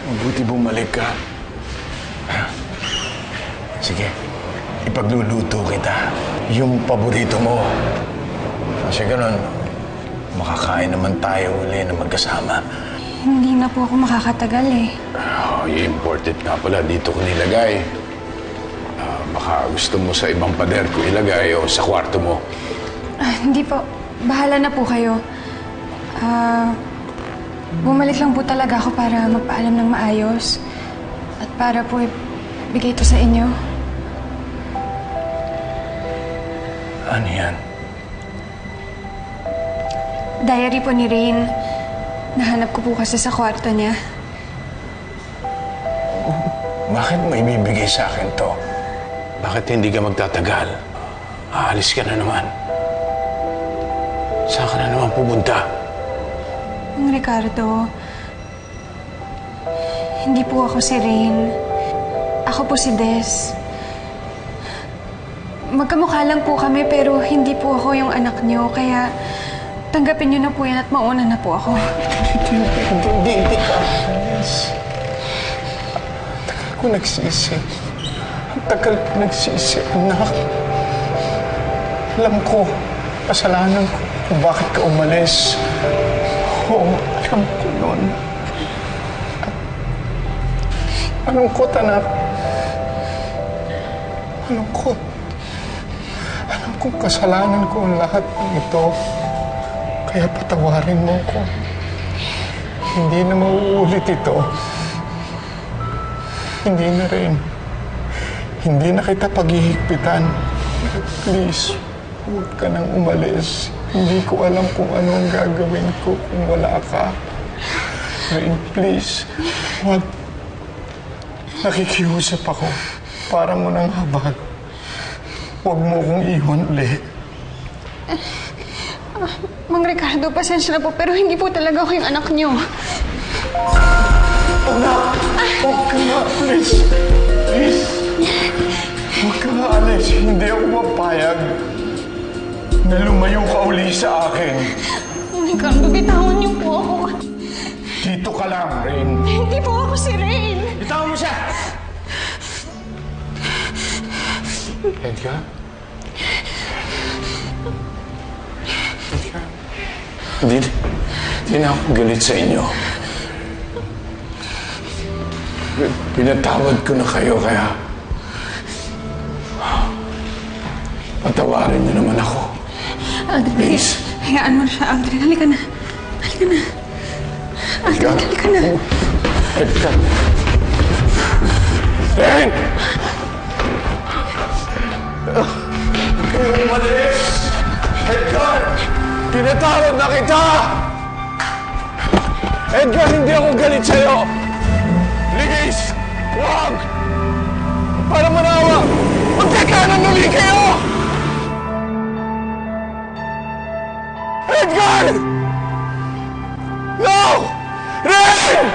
Mabuti bumalik ka. Sige, ipagluluto kita. Yung paborito mo. Kasi ganun, makakain naman tayo uli na magkasama. Hindi na po ako makakatagal eh. Important nga pala, dito ko nilagay. Baka gusto mo sa ibang pader ko ilagay o sa kwarto mo. Hindi po. Bahala na po kayo. Bumalik lang po talaga ako para magpaalam ng maayos. At para po bigay ito sa inyo. Ano yan? Diary po ni Rain. Nahanap ko po kasi sa kwarto niya. Bakit mo ibibigay sa akin to? Bakit hindi ka magtatagal? Aalis ka na naman. Saan ka na naman pupunta? Mang Ricardo, hindi po ako si Rain. Ako po si Des. Magkamukha lang po kami pero hindi po ako yung anak niyo. Kaya tanggapin niyo na po yan at mauna na po ako. Hindi ka. Yes. Tagal ko nagsisi. Tagal ko nagsisi, anak. Alam ko, kasalanan ko kung bakit ka umalis. Oo, alam ko yun. Malungkot, anak. Malungkot. Alam kong kasalanan ko ang lahat ng ito. Kaya patawarin mo ko. Hindi na mauulit ito. Hindi na rin. Hindi na kita paghihigpitan. Please, huwag ka nang umalis. Hindi ko alam kung ano ang gagawin ko kung wala ka. Rain, please, huwag. Nakikiusap ako. Para mo nang habag. Huwag mo kong iwan ulit. Mang Ricardo, pasensya na po pero hindi po talaga ako yung anak niyo. Anak! Huwag ka nga, please. Please. Huwag ka nga, Alex. Hindi ako mapayag na lumayo ka uli sa akin. Mang Ricardo, bitawan niyo po ako. Dito ka lang, Rain. Hindi po ako si Rain. Bitawan mo siya! Edgar? Edgar? Hindi na ako galit sa inyo. Pinatawad ko na kayo, kaya patawarin niyo naman ako. Aldrin, please. Hayaan mo na siya, Aldrin. Halika na. Halika na. Aldrin, halika na. Edgar. Rain! Kayo umalis! Edgar! Pinatawad na kita! Edgar, hindi ako galit sa'yo! Please! Huwag! Para manawa! Magkakanan uli kayo! Edgar! No! Rain!